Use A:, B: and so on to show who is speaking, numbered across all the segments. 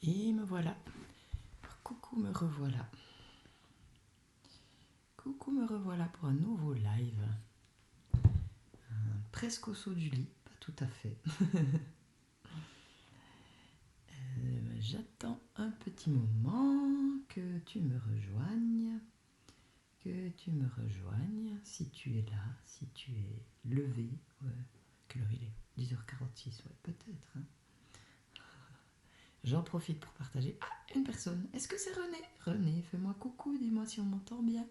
A: Et me voilà. Coucou, me revoilà. Coucou, me revoilà pour un nouveau live. Presque au saut du lit, pas tout à fait. J'attends un petit moment que tu me rejoignes. Si tu es là, si tu es levé. Ouais. Quelle heure il est 10h46, ouais, peut-être. Hein. J'en profite pour partager. Ah, une personne. Est-ce que c'est René? René, fais-moi coucou, dis-moi si on m'entend bien.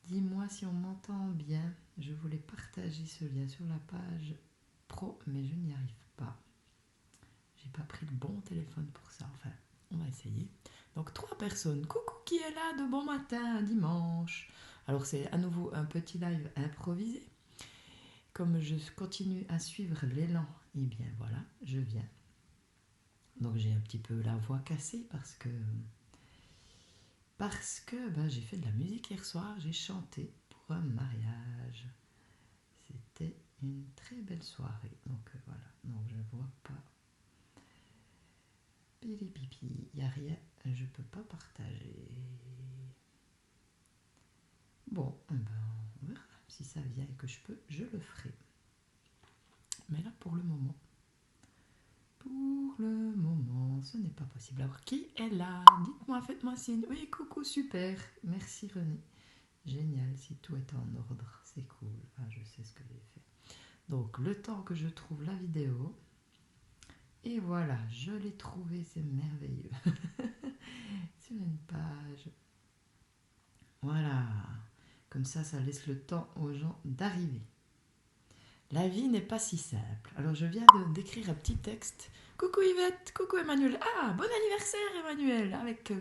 A: Dis-moi si on m'entend bien. Je voulais partager ce lien sur la page pro, mais je n'y arrive pas. J'ai pas pris le bon téléphone pour ça. Enfin, on va essayer. Donc 3 personnes. Coucou, qui est là de bon matin, dimanche. Alors c'est à nouveau un petit live improvisé. Comme je continue à suivre l'élan, et bien voilà, je viens. Donc j'ai un petit peu la voix cassée parce que j'ai fait de la musique hier soir. J'ai chanté pour un mariage. C'était une très belle soirée. Donc voilà, donc je ne vois pas. Pilipipi, il n'y a rien, je ne peux pas partager. Bon, on verra. Si ça vient et que je peux, je le ferai. Mais là, pour le moment, ce n'est pas possible. Alors, qui est là? Dites-moi, faites-moi signe. Oui, coucou, super. Merci René. Génial, si tout est en ordre, c'est cool. Ah, je sais ce que j'ai fait. Donc, le temps que je trouve la vidéo. Et voilà, je l'ai trouvé, c'est merveilleux. Sur une page. Voilà. Comme ça laisse le temps aux gens d'arriver. La vie n'est pas si simple. Alors, je viens d'écrire un petit texte. Coucou Yvette, coucou Emmanuel. Ah, bon anniversaire Emmanuel. Avec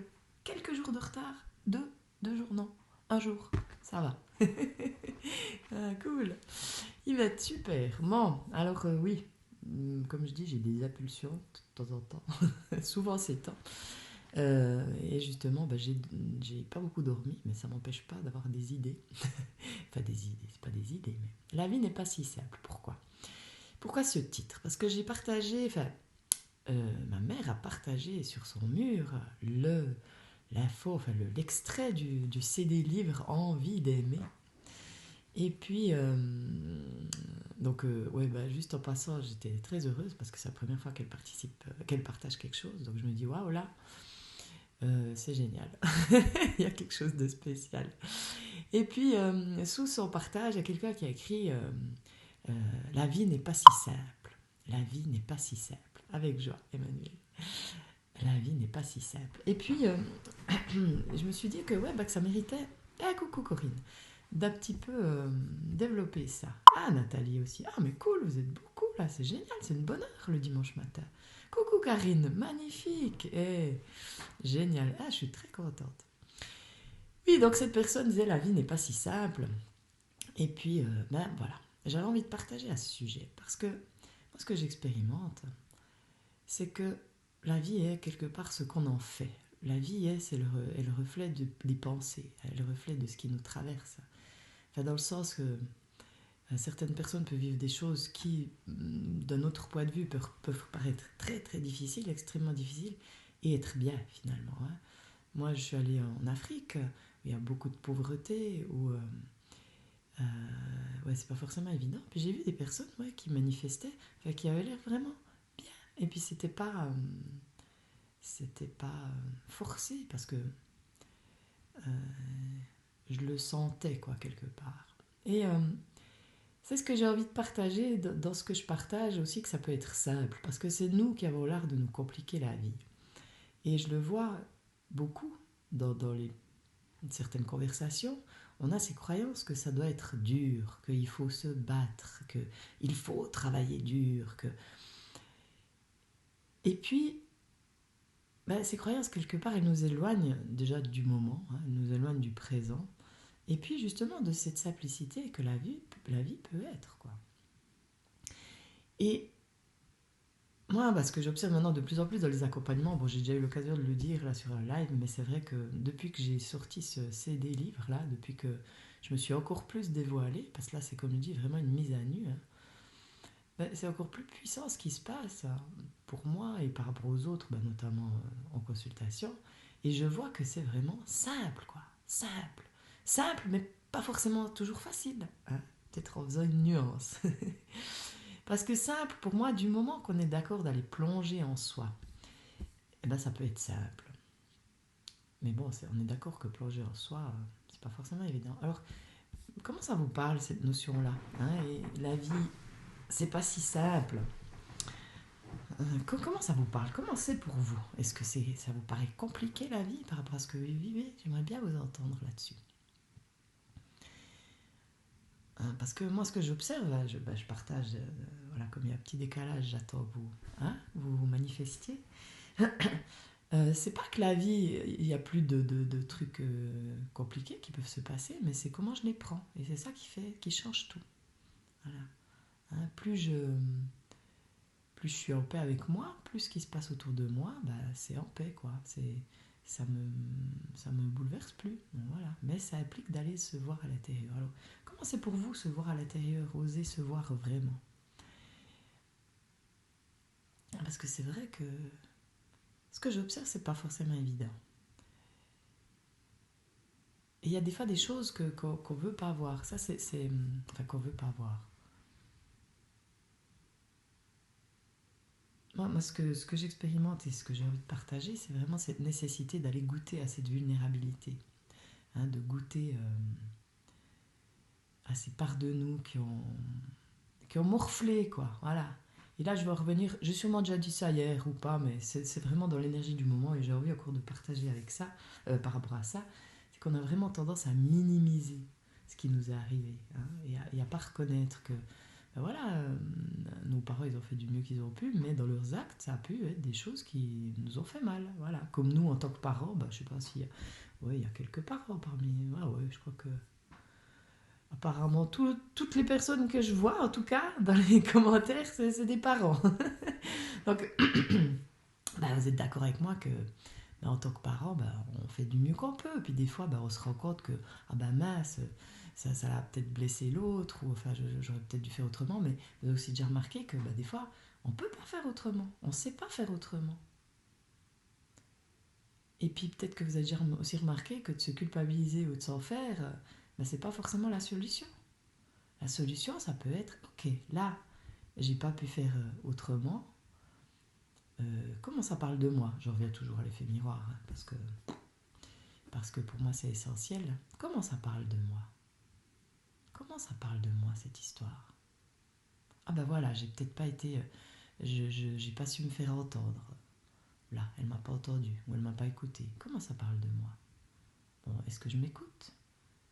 A: quelques jours de retard. Deux jours, non. Un jour. Ça va. Ah, cool. Yvette, super. Bon, alors oui, comme je dis, j'ai des impulsions de temps en temps. Souvent c'est temps. Et justement, j'ai pas beaucoup dormi, mais ça m'empêche pas d'avoir des idées. Enfin, des idées, c'est pas des idées, mais la vie n'est pas si simple. Pourquoi ce titre? Parce que j'ai partagé, ma mère a partagé sur son mur l'extrait du CD livre Envie d'aimer. Et puis, juste en passant, j'étais très heureuse parce que c'est la première fois qu'elle partage quelque chose. Donc je me dis, waouh, là, c'est génial. Il y a quelque chose de spécial. Et puis, sous son partage, il y a quelqu'un qui a écrit la vie n'est pas si simple. La vie n'est pas si simple. Avec joie, Emmanuel. La vie n'est pas si simple. Et puis, je me suis dit que ça méritait. Ah, coucou Corinne. D'un petit peu développer ça. Ah, Nathalie aussi. Ah, mais cool, vous êtes beaucoup là, c'est génial, c'est une bonne heure le dimanche matin. Coucou Karine, magnifique. Génial. Ah, je suis très contente. Oui, donc cette personne disait la vie n'est pas si simple. Et puis, voilà, j'avais envie de partager à ce sujet parce que moi, ce que j'expérimente, c'est que la vie est quelque part ce qu'on en fait. La vie est le reflet des pensées, elle est le reflet de ce qui nous traverse. Enfin, dans le sens que certaines personnes peuvent vivre des choses qui, d'un autre point de vue, peuvent paraître très très difficiles, extrêmement difficiles, et être bien finalement. Hein. Moi, je suis allée en Afrique, où il y a beaucoup de pauvreté, où c'est pas forcément évident. Puis j'ai vu des personnes qui manifestaient, qui avaient l'air vraiment bien. Et puis c'était pas forcé, parce que je le sentais, quelque part. Et c'est ce que j'ai envie de partager dans ce que je partage aussi, que ça peut être simple, parce que c'est nous qui avons l'art de nous compliquer la vie. Et je le vois beaucoup dans certaines conversations. On a ces croyances que ça doit être dur, qu'il faut se battre, qu'il faut travailler dur. Et puis, ces croyances, quelque part, elles nous éloignent déjà du moment, hein, elles nous éloignent du présent. Et puis, justement, de cette simplicité que la vie peut être, quoi. Et moi, ce que j'observe maintenant de plus en plus dans les accompagnements, j'ai déjà eu l'occasion de le dire là sur un live, mais c'est vrai que depuis que j'ai sorti ce CD livre là, depuis que je me suis encore plus dévoilée, parce que là c'est comme je dis vraiment une mise à nu, hein, c'est encore plus puissant ce qui se passe pour moi et par rapport aux autres, notamment en consultation, et je vois que c'est vraiment simple, quoi. Simple. Simple, mais pas forcément toujours facile. Hein, peut-être en faisant une nuance. Parce que simple, pour moi, du moment qu'on est d'accord d'aller plonger en soi, ça peut être simple. Mais bon, on est d'accord que plonger en soi, c'est pas forcément évident. Alors, comment ça vous parle, cette notion-là, hein? Et la vie, c'est pas si simple. Comment ça vous parle? Comment c'est pour vous? Est-ce que ça vous paraît compliqué, la vie, par rapport à ce que vous vivez? J'aimerais bien vous entendre là-dessus. Parce que moi, ce que j'observe, là, je partage, voilà, comme il y a un petit décalage, j'attends que vous manifestiez. C'est pas que la vie, il n'y a plus de trucs compliqués qui peuvent se passer, mais c'est comment je les prends. Et c'est ça qui change tout. Voilà. Hein, plus je suis en paix avec moi, plus ce qui se passe autour de moi, c'est en paix, quoi. Ça me bouleverse plus. Bon, voilà. Mais ça implique d'aller se voir à l'intérieur. Alors, comment c'est pour vous se voir à l'intérieur, oser se voir vraiment? Parce que c'est vrai que ce que j'observe, c'est pas forcément évident. Et il y a des fois des choses qu'on veut pas voir. Ça, enfin, qu'on veut pas voir. Moi, ce que j'expérimente et ce que j'ai envie de partager, c'est vraiment cette nécessité d'aller goûter à cette vulnérabilité. Hein, de goûter à ces parts de nous qui ont morflé, quoi. Voilà. Et là, je vais revenir, j'ai sûrement déjà dit ça hier ou pas, mais c'est vraiment dans l'énergie du moment et j'ai envie encore de partager avec ça, par rapport à ça, c'est qu'on a vraiment tendance à minimiser ce qui nous est arrivé, hein, et à pas reconnaître que, voilà, nos parents, ils ont fait du mieux qu'ils ont pu, mais dans leurs actes, ça a pu être des choses qui nous ont fait mal, voilà. Comme nous, en tant que parents, je sais pas s'il y a, ouais, il y a quelques parents parmi, ouais, je crois que apparemment, toutes les personnes que je vois, en tout cas, dans les commentaires, c'est des parents. Donc, vous êtes d'accord avec moi que, en tant que parent, on fait du mieux qu'on peut. Puis des fois, on se rend compte que, mince, ça a peut-être blessé l'autre, ou enfin, j'aurais peut-être dû faire autrement. Mais vous avez aussi déjà remarqué que, des fois, on peut pas faire autrement. On sait pas faire autrement. Et puis peut-être que vous avez déjà aussi remarqué que de se culpabiliser ou de s'en faire, c'est pas forcément la solution. La solution, ça peut être, ok, là, j'ai pas pu faire autrement. Comment ça parle de moi? Je reviens toujours à l'effet miroir, hein, parce que pour moi, c'est essentiel. Comment ça parle de moi? Comment ça parle de moi, cette histoire? Voilà, j'ai peut-être pas été... j'ai pas su me faire entendre. Là, elle m'a pas entendu, ou elle m'a pas écouté. Comment ça parle de moi? Bon, est-ce que je m'écoute?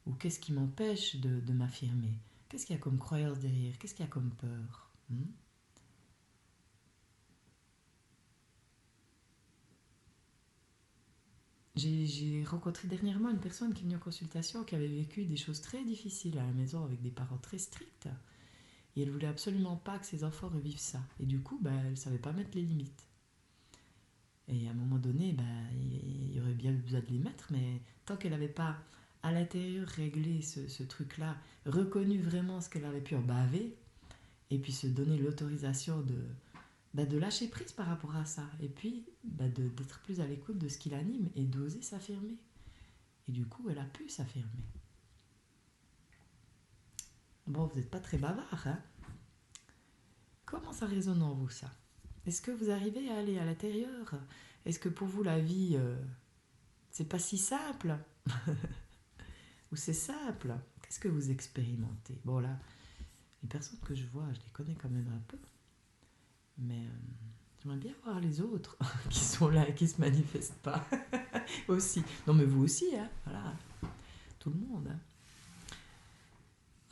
A: Ou qu'est-ce qui m'empêche de m'affirmer? Qu'est-ce qu'il y a comme croyance derrière? Qu'est-ce qu'il y a comme peur? J'ai rencontré dernièrement une personne qui est venue en consultation qui avait vécu des choses très difficiles à la maison avec des parents très stricts. Et elle voulait absolument pas que ses enfants revivent ça. Et du coup, elle savait pas mettre les limites. Et à un moment donné, il y aurait bien besoin de les mettre, mais tant qu'elle n'avait pas à l'intérieur réglé ce truc-là, reconnu vraiment ce qu'elle avait pu en baver, et puis se donner l'autorisation de lâcher prise par rapport à ça, et puis d'être plus à l'écoute de ce qui l'anime et d'oser s'affirmer. Et du coup, elle a pu s'affirmer. Bon, vous n'êtes pas très bavard, hein? Comment ça résonne en vous, ça? Est-ce que vous arrivez à aller à l'intérieur? Est-ce que pour vous, la vie, c'est pas si simple? Ou c'est simple? Qu'est-ce que vous expérimentez? Bon, là, les personnes que je vois, je les connais quand même un peu. Mais j'aimerais bien voir les autres qui sont là et qui se manifestent pas. Aussi. Non, mais vous aussi, hein? Voilà. Tout le monde, hein.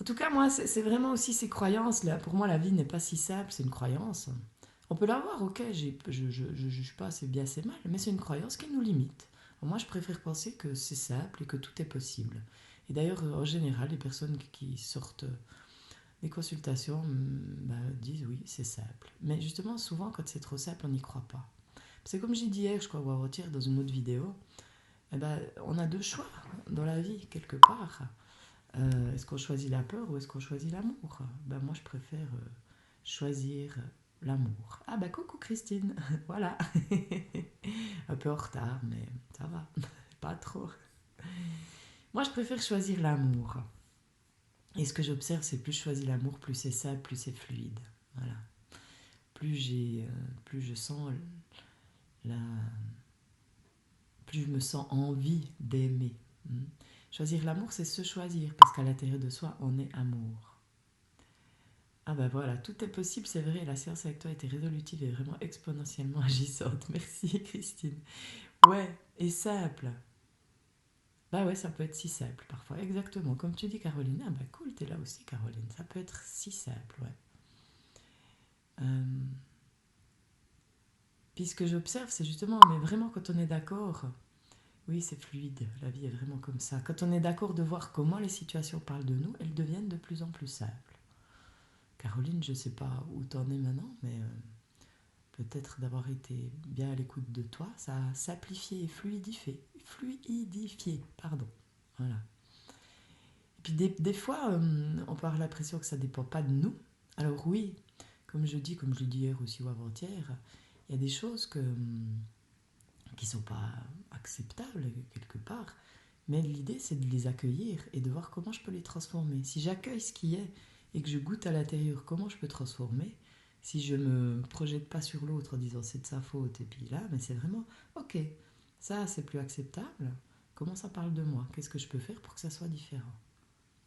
A: En tout cas, moi, c'est vraiment aussi ces croyances-là. Pour moi, la vie n'est pas si simple, c'est une croyance. On peut l'avoir, ok, je ne juge pas, c'est bien, c'est mal, mais c'est une croyance qui nous limite. Moi, je préfère penser que c'est simple et que tout est possible. Et d'ailleurs, en général, les personnes qui sortent des consultations disent oui, c'est simple. Mais justement, souvent, quand c'est trop simple, on n'y croit pas. C'est comme j'ai dit hier, je crois, ou avant-hier, dans une autre vidéo, on a deux choix dans la vie, quelque part. Est-ce qu'on choisit la peur ou est-ce qu'on choisit l'amour? Moi, je préfère choisir l'amour. Ah bah coucou Christine, voilà. Un peu en retard, mais ça va, pas trop. Moi, je préfère choisir l'amour. Et ce que j'observe, c'est plus je choisis l'amour, plus c'est simple, plus c'est fluide. Voilà. Plus je sens la, plus je me sens envie d'aimer. Choisir l'amour, c'est se choisir, parce qu'à l'intérieur de soi, on est amour. Ah ben voilà, tout est possible, c'est vrai, la séance avec toi était résolutive et vraiment exponentiellement agissante. Merci Christine. Ouais, et simple. Bah ouais, ça peut être si simple parfois, exactement. Comme tu dis Caroline, ah bah cool, t'es là aussi Caroline, ça peut être si simple, ouais. Euh, Puis ce que j'observe, c'est justement, mais vraiment quand on est d'accord, oui, c'est fluide, la vie est vraiment comme ça. Quand on est d'accord de voir comment les situations parlent de nous, elles deviennent de plus en plus simples. Caroline, je sais pas où t'en es maintenant, mais peut-être d'avoir été bien à l'écoute de toi, ça a simplifié et fluidifié, pardon. Voilà. Et puis des fois, on peut avoir l'impression que ça ne dépend pas de nous. Alors oui, comme je dis, comme je l'ai dit hier aussi ou avant-hier, il y a des choses qui ne sont pas acceptables quelque part, mais l'idée c'est de les accueillir et de voir comment je peux les transformer. Si j'accueille ce qui est et que je goûte à l'intérieur comment je peux transformer, si je ne me projette pas sur l'autre en disant c'est de sa faute, et puis là, mais c'est vraiment, ok, ça c'est plus acceptable, comment ça parle de moi, qu'est-ce que je peux faire pour que ça soit différent.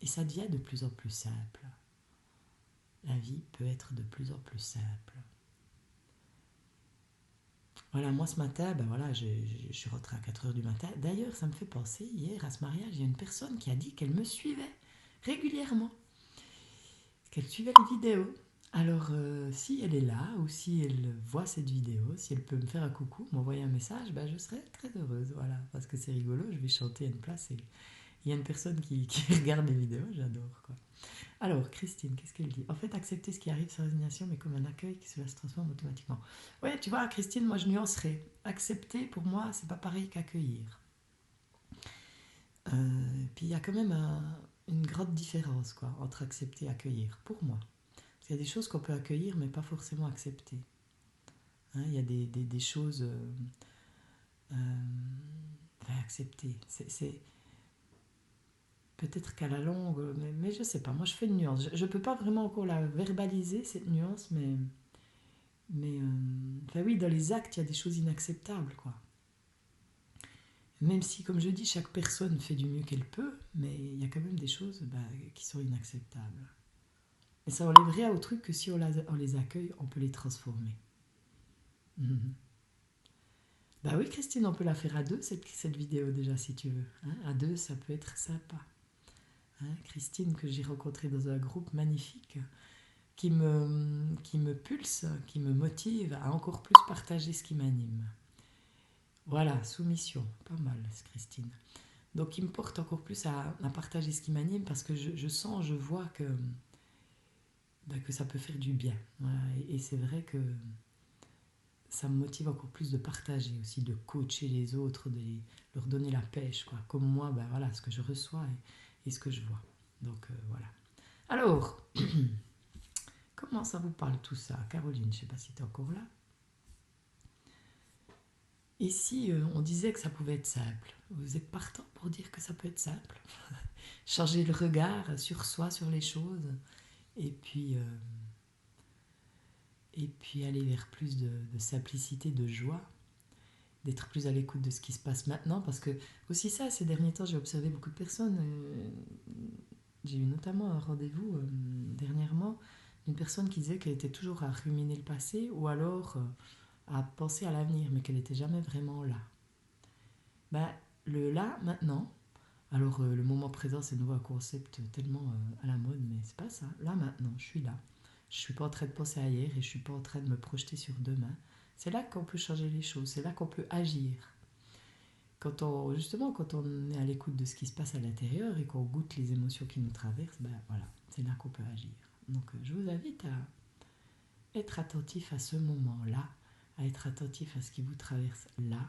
A: Et ça devient de plus en plus simple. La vie peut être de plus en plus simple. Voilà, moi ce matin, ben voilà, je suis rentrée à 4 heures du matin. D'ailleurs, ça me fait penser, hier à ce mariage, il y a une personne qui a dit qu'elle me suivait régulièrement, qu'elle suivait les vidéos. Alors, si elle est là, ou si elle voit cette vidéo, si elle peut me faire un coucou, m'envoyer un message, ben, je serais très heureuse, voilà, parce que c'est rigolo, je vais chanter à une place et il y a une personne qui regarde les vidéos, j'adore, quoi. Alors, Christine, qu'est-ce qu'elle dit? En fait, accepter ce qui arrive sans résignation, mais comme un accueil, que cela se transforme automatiquement. Ouais, tu vois, Christine, moi je nuancerais. Accepter, pour moi, c'est pas pareil qu'accueillir. Puis il y a quand même une grande différence, quoi, entre accepter et accueillir, pour moi. Parce qu'il y a des choses qu'on peut accueillir, mais pas forcément accepter. Hein, il y a des choses accepter. C'est peut-être qu'à la longue, mais je sais pas. Moi, je fais une nuance. Je peux pas vraiment encore la verbaliser, cette nuance, mais enfin oui, dans les actes, il y a des choses inacceptables, quoi. Même si, comme je dis, chaque personne fait du mieux qu'elle peut, mais il y a quand même des choses qui sont inacceptables. Et ça enlève rien au truc que si on les accueille, on peut les transformer. Mhm. Bah oui, Christine, on peut la faire à deux, cette vidéo déjà, si tu veux. Hein, à deux, ça peut être sympa. Hein, Christine, que j'ai rencontrée dans un groupe magnifique, qui me pulse, qui me motive à encore plus partager ce qui m'anime. Voilà, soumission, pas mal, Christine. Donc, il me porte encore plus à partager ce qui m'anime parce que je sens, je vois que ça peut faire du bien. Voilà, et c'est vrai que ça me motive encore plus de partager aussi, de coacher les autres, leur donner la pêche, quoi. Comme moi, ben voilà, ce que je reçois et ce que je vois. Donc, voilà. Alors, comment ça vous parle tout ça? Caroline, je ne sais pas si tu es encore là. Et si on disait que ça pouvait être simple? Vous êtes partant pour dire que ça peut être simple? Changer le regard sur soi, sur les choses, et puis, euh, et puis aller vers plus de simplicité, de joie, d'être plus à l'écoute de ce qui se passe maintenant. Parce que, aussi ça, ces derniers temps, j'ai observé beaucoup de personnes. J'ai eu notamment un rendez-vous dernièrement d'une personne qui disait qu'elle était toujours à ruminer le passé ou alors à penser à l'avenir, mais qu'elle n'était jamais vraiment là. Ben, le là, maintenant, alors le moment présent, c'est nouveau un concept tellement à la mode, mais c'est pas ça. Là, maintenant, je suis là. Je suis pas en train de penser à hier et je suis pas en train de me projeter sur demain. C'est là qu'on peut changer les choses, c'est là qu'on peut agir. Justement, quand on est à l'écoute de ce qui se passe à l'intérieur et qu'on goûte les émotions qui nous traversent, ben voilà, c'est là qu'on peut agir. Donc je vous invite à être attentif à ce moment-là, à être attentif à ce qui vous traverse là,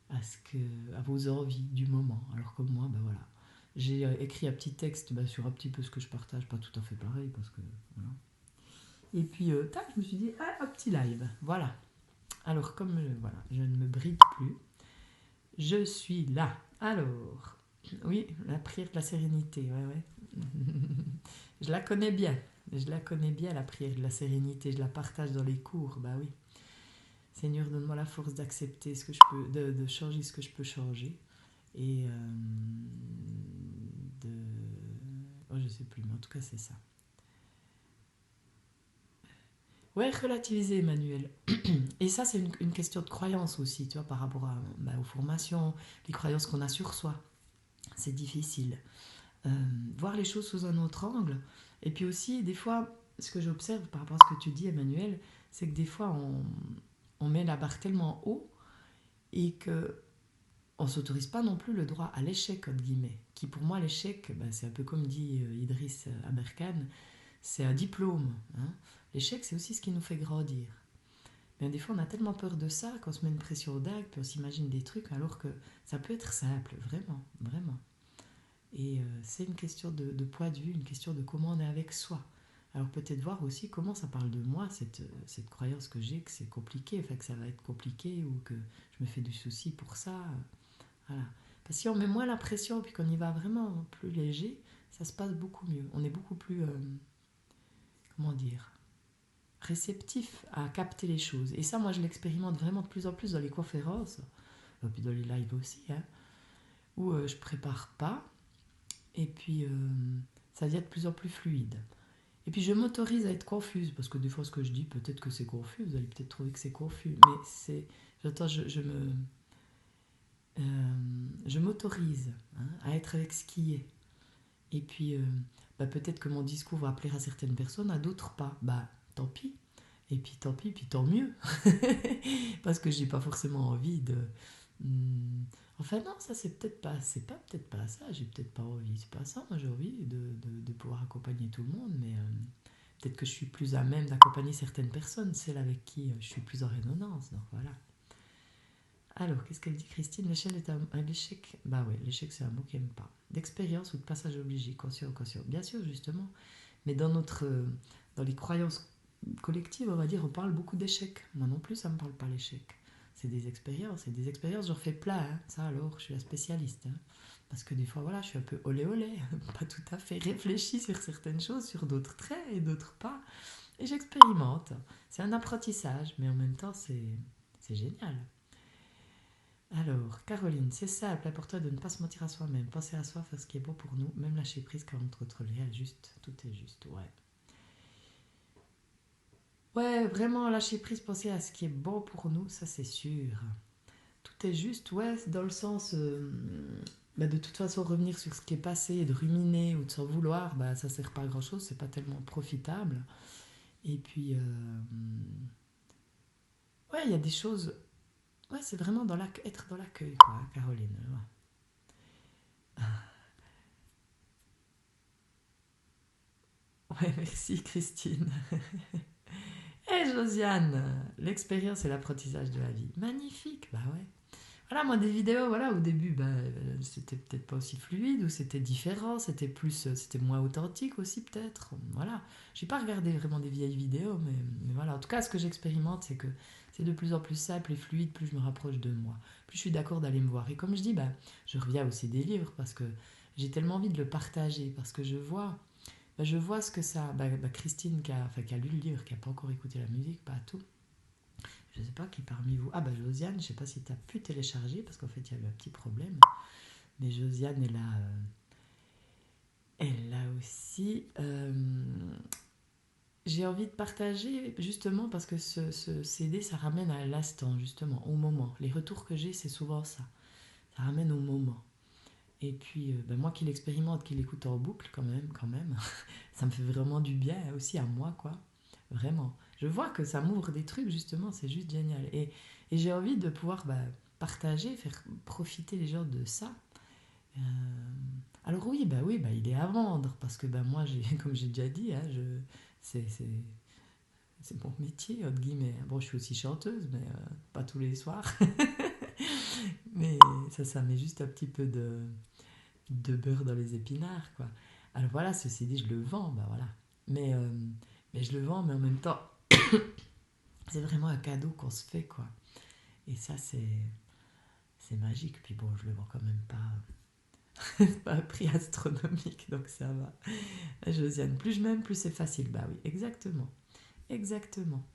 A: à vos envies du moment. Alors comme moi, ben voilà, j'ai écrit un petit texte sur un petit peu ce que je partage, pas tout à fait pareil parce que voilà. Et puis, tac, je me suis dit, ah, un petit live. Voilà. Alors, comme voilà, je ne me bride plus, je suis là. Alors, oui, la prière de la sérénité, ouais, ouais. Je la connais bien. Je la connais bien, la prière de la sérénité. Je la partage dans les cours, bah oui. Seigneur, donne-moi la force d'accepter ce que je peux, de changer ce que je peux changer. Et de... Oh, je sais plus, mais en tout cas, c'est ça. Ouais, relativiser, Emmanuel. Et ça, c'est une question de croyance aussi, tu vois, par rapport aux formations, les croyances qu'on a sur soi. C'est difficile. Euh, Voir les choses sous un autre angle. Et puis aussi, des fois, ce que j'observe par rapport à ce que tu dis, Emmanuel, c'est que des fois, on met la barre tellement haut et que on ne s'autorise pas non plus le droit à l'échec, entre guillemets. Qui pour moi, l'échec, c'est un peu comme dit Idriss Aberkan, c'est un diplôme. Hein. L'échec, c'est aussi ce qui nous fait grandir. Mais des fois, on a tellement peur de ça qu'on se met une pression dingue, puis on s'imagine des trucs, alors que ça peut être simple, vraiment, vraiment. Et c'est une question de point de vue, une question de comment on est avec soi. Alors peut-être voir aussi comment ça parle de moi, cette croyance que j'ai, que c'est compliqué, enfin que ça va être compliqué, ou que je me fais du souci pour ça. Voilà. Parce que si on met moins la pression, puis qu'on y va vraiment plus léger, ça se passe beaucoup mieux. On est beaucoup plus, comment dire, réceptif à capter les choses. Et ça, moi, je l'expérimente vraiment de plus en plus dans les conférences, et puis dans les lives aussi, hein, où je prépare pas, et puis ça devient de plus en plus fluide. Et puis je m'autorise à être confuse, parce que des fois, ce que je dis, peut-être que c'est confus, vous allez peut-être trouver que c'est confus, mais c'est... J'entends, je m'autorise, hein, à être avec ce qui est. Et puis, peut-être que mon discours va plaire à certaines personnes, à d'autres pas. Bah, tant pis. Et puis tant pis, puis tant mieux. Parce que j'ai pas forcément envie de... Enfin non, ça c'est pas peut-être pas ça, j'ai peut-être pas envie, c'est pas ça, moi j'ai envie de pouvoir accompagner tout le monde, mais peut-être que je suis plus à même d'accompagner certaines personnes, celles avec qui je suis plus en résonance, donc voilà. Alors, qu'est-ce qu'elle dit Christine? L'échec est l'échec, bah ouais, l'échec c'est un mot qu'elle n'aime pas. D'expérience ou de passage obligé, conscient ou conscient. Bien sûr, justement, mais dans les croyances collectives, on va dire, on parle beaucoup d'échecs. Moi non plus, ça me parle pas l'échec. C'est des expériences, et des expériences, j'en fais plein, hein. Ça alors, je suis la spécialiste. Hein. Parce que des fois, voilà, je suis un peu olé olé, pas tout à fait réfléchi sur certaines choses, sur d'autres traits et d'autres pas. Et j'expérimente. C'est un apprentissage, mais en même temps, c'est génial. Alors, Caroline, c'est simple, l'important est de ne pas se mentir à soi-même. Penser à soi, faire ce qui est bon pour nous, même lâcher prise quand on trouve réel, juste, tout est juste, ouais. Ouais, vraiment lâcher prise, penser à ce qui est bon pour nous, ça c'est sûr. Tout est juste, ouais, dans le sens, de toute façon, revenir sur ce qui est passé, et de ruminer ou de s'en vouloir, ça sert pas à grand chose, c'est pas tellement profitable. Et puis, ouais, il y a des choses, ouais, c'est vraiment être dans l'accueil, quoi, Caroline. Ouais, merci Christine. Et Josiane, l'expérience et l'apprentissage de la vie. Magnifique, bah ouais. Voilà, moi des vidéos, voilà, au début, c'était peut-être pas aussi fluide, ou c'était différent, c'était moins authentique aussi peut-être. Voilà, j'ai pas regardé vraiment des vieilles vidéos, mais voilà. En tout cas, ce que j'expérimente, c'est que c'est de plus en plus simple et fluide, plus je me rapproche de moi, plus je suis d'accord d'aller me voir. Et comme je dis, je reviens aussi des livres parce que j'ai tellement envie de le partager, parce que je vois ce que ça. Christine qui a lu le livre, qui n'a pas encore écouté la musique, pas tout. Je ne sais pas qui parmi vous. Ah, Josiane, je ne sais pas si tu as pu télécharger, parce qu'en fait, il y a eu un petit problème. Mais Josiane, elle a aussi. J'ai envie de partager, justement, parce que ce CD, ça ramène à l'instant, justement, au moment. Les retours que j'ai, c'est souvent ça. Ça ramène au moment. Et puis, moi qui l'expérimente, qui l'écoute en boucle, quand même, ça me fait vraiment du bien aussi à moi, quoi. Vraiment. Je vois que ça m'ouvre des trucs, justement, c'est juste génial. Et j'ai envie de pouvoir partager, faire profiter les gens de ça. Euh, alors oui, il est à vendre, parce que moi, comme j'ai déjà dit, hein, c'est mon métier, entre guillemets. Bon, je suis aussi chanteuse, mais pas tous les soirs. Mais ça met juste un petit peu de beurre dans les épinards, quoi. Alors voilà, ceci dit, je le vends, voilà. Mais Mais je le vends, mais en même temps, c'est vraiment un cadeau qu'on se fait, quoi. Et ça, c'est magique. Puis bon, je le vends quand même pas. C'est pas un prix astronomique, donc ça va. Josiane, plus je m'aime, plus c'est facile. Bah oui, exactement. Exactement.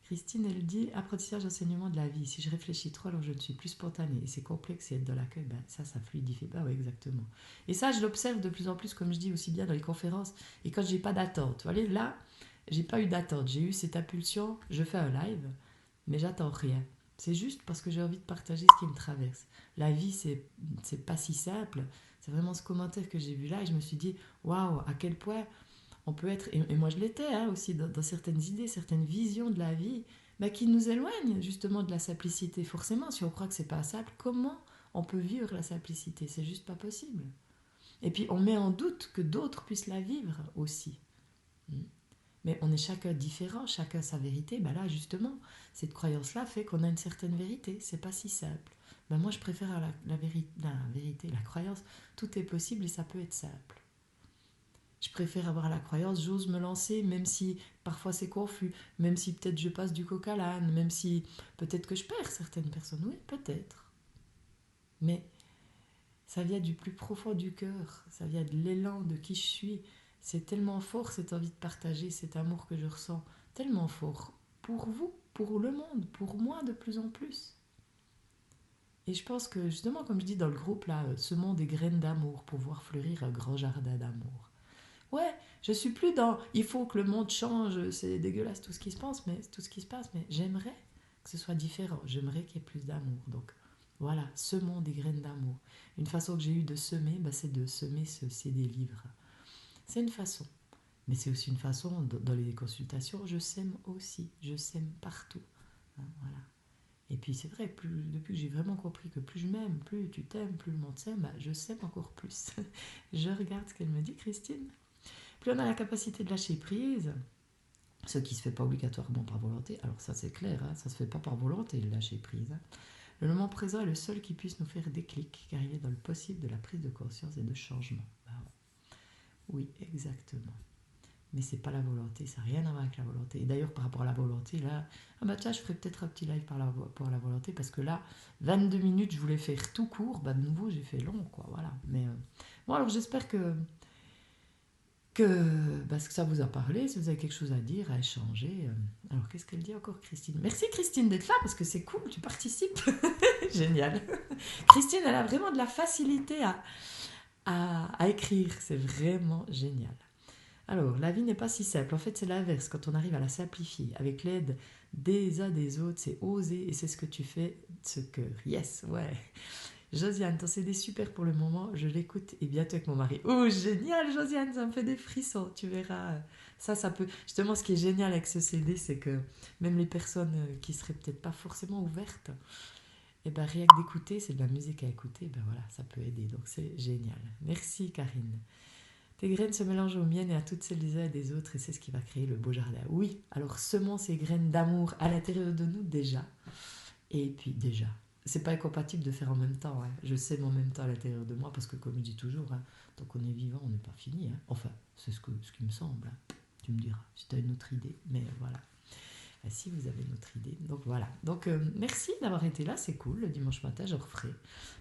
A: Christine, elle dit apprentissage, enseignement de la vie. Si je réfléchis trop, alors je ne suis plus spontanée. Et c'est complexe et être dans l'accueil, ben, ça fluidifie. Bah oui, exactement. Et ça, je l'observe de plus en plus, comme je dis aussi bien dans les conférences. Et quand j'ai pas d'attente. Vous voyez, là, j'ai pas eu d'attente. J'ai eu cette impulsion, je fais un live, mais j'attends rien. C'est juste parce que j'ai envie de partager ce qui me traverse. La vie, c'est pas si simple. C'est vraiment ce commentaire que j'ai vu là et je me suis dit, waouh, à quel point on peut être, et moi je l'étais hein, aussi, dans certaines idées, certaines visions de la vie, bah, qui nous éloignent justement de la simplicité. Forcément, si on croit que c'est pas simple, comment on peut vivre la simplicité? C'est juste pas possible. Et puis on met en doute que d'autres puissent la vivre aussi. Mais on est chacun différent, chacun sa vérité. Ben là, justement, cette croyance-là fait qu'on a une certaine vérité. C'est pas si simple. Ben moi, je préfère la vérité, la croyance. Tout est possible et ça peut être simple. Je préfère avoir la croyance, j'ose me lancer, même si parfois c'est confus, même si peut-être je passe du coq à l'âne, même si peut-être que je perds certaines personnes. Oui, peut-être. Mais ça vient du plus profond du cœur, ça vient de l'élan de qui je suis. C'est tellement fort cette envie de partager, cet amour que je ressens, tellement fort pour vous, pour le monde, pour moi de plus en plus. Et je pense que justement, comme je dis dans le groupe, là, semons des graines d'amour pour voir fleurir un grand jardin d'amour. Ouais, je suis plus dans il faut que le monde change, c'est dégueulasse tout ce qui se passe, mais j'aimerais que ce soit différent, j'aimerais qu'il y ait plus d'amour. Donc voilà, semons des graines d'amour. Une façon que j'ai eue de semer, bah, c'est de semer ce CD livre. C'est une façon. Mais c'est aussi une façon, dans les consultations, je sème aussi, je sème partout. Hein, voilà. Et puis c'est vrai, depuis que j'ai vraiment compris que plus je m'aime, plus tu t'aimes, plus le monde s'aime, bah, je sème encore plus. Je regarde ce qu'elle me dit, Christine. Plus on a la capacité de lâcher prise, ce qui ne se fait pas obligatoirement par volonté, alors ça c'est clair, hein, ça ne se fait pas par volonté le lâcher prise. Hein. Le moment présent est le seul qui puisse nous faire déclic, car il est dans le possible de la prise de conscience et de changement. Bah, oui, exactement. Mais c'est pas la volonté, ça n'a rien à voir avec la volonté. Et d'ailleurs, par rapport à la volonté, là, ah bah tiens, je ferai peut-être un petit live pour la volonté, parce que là, 22 minutes, je voulais faire tout court, bah de nouveau, j'ai fait long, quoi, voilà. Mais bon, alors j'espère parce que ça vous a parlé, si vous avez quelque chose à dire, à échanger. Alors, qu'est-ce qu'elle dit encore, Christine? Merci, Christine, d'être là, parce que c'est cool, tu participes. Génial. Christine, elle a vraiment de la facilité à écrire, c'est vraiment génial. Alors, la vie n'est pas si simple. En fait, c'est l'inverse. Quand on arrive à la simplifier, avec l'aide des uns des autres, c'est oser, et c'est ce que tu fais, ce cœur. Yes, ouais. Josiane, ton CD super pour le moment, je l'écoute et bientôt avec mon mari. Oh, génial, Josiane, ça me fait des frissons, tu verras. Ça peut. Justement, ce qui est génial avec ce CD, c'est que même les personnes qui seraient peut-être pas forcément ouvertes, et ben rien que d'écouter, c'est de la musique à écouter, ben voilà, ça peut aider. Donc c'est génial. Merci, Karine. Tes graines se mélangent aux miennes et à toutes celles des uns et des autres, et c'est ce qui va créer le beau jardin. Oui, alors semons ces graines d'amour à l'intérieur de nous déjà. Et puis déjà, c'est pas incompatible de faire en même temps. Hein. Je sème en même temps à l'intérieur de moi parce que, comme je dis toujours, hein, tant qu'on est vivant, on n'est pas fini. Hein. Enfin, c'est ce qui me semble. Hein. Tu me diras si tu as une autre idée. Mais voilà. Si vous avez une autre idée. Donc voilà. Donc merci d'avoir été là. C'est cool. Le dimanche matin, je referai.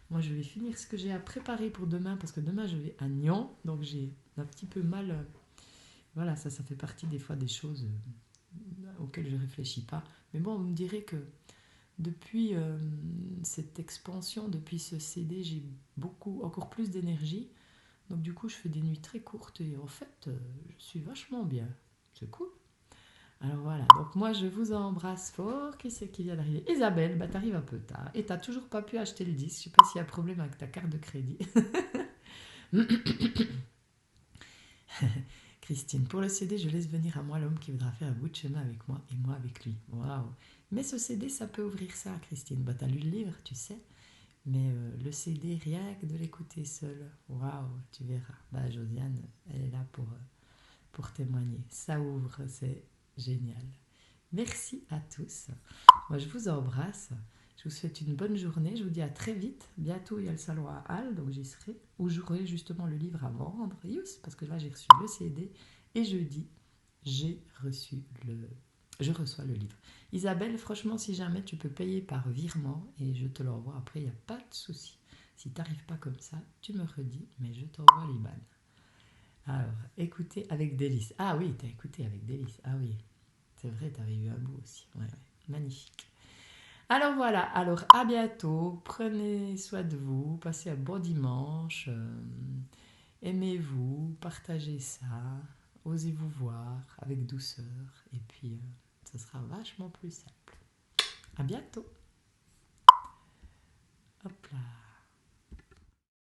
A: Moi, je vais finir ce que j'ai à préparer pour demain parce que demain, je vais à Nyon. Donc j'ai un petit peu mal. Voilà, ça fait partie des fois des choses auxquelles je réfléchis pas. Mais bon, vous me direz que depuis cette expansion, depuis ce CD, j'ai encore plus d'énergie. Donc du coup, je fais des nuits très courtes et en fait, je suis vachement bien. C'est cool. Alors voilà, donc moi je vous embrasse fort. Qui c'est qui vient d'arriver? Isabelle, bah t'arrives un peu tard. Et t'as toujours pas pu acheter le disque. Je sais pas s'il y a un problème avec ta carte de crédit. Christine, pour le CD, je laisse venir à moi l'homme qui voudra faire un bout de chemin avec moi et moi avec lui. Waouh! Mais ce CD, ça peut ouvrir ça, Christine. Bah, t'as lu le livre, tu sais. Mais le CD, rien que de l'écouter seul, waouh, tu verras. Bah, Josiane, elle est là pour témoigner. Ça ouvre, c'est génial. Merci à tous. Moi, je vous embrasse. Je vous souhaite une bonne journée. Je vous dis à très vite. Bientôt, il y a le salon à Halle, donc j'y serai. Où j'aurai justement le livre à vendre. Yes, parce que là, j'ai reçu le CD. Et jeudi, Je reçois le livre. Isabelle, franchement, si jamais tu peux payer par virement et je te l'envoie après, il n'y a pas de souci. Si tu n'arrives pas comme ça, tu me redis, mais je t'envoie l'IBAN. Alors, écouter avec délice. Ah oui, tu as écouté avec délice. Ah oui, c'est vrai, tu avais eu un bout aussi. Ouais, ouais. Magnifique. Alors voilà, alors à bientôt. Prenez soin de vous. Passez un bon dimanche. Aimez-vous, partagez ça. Osez vous voir avec douceur. Et puis, ce sera vachement plus simple. À bientôt. Hop là.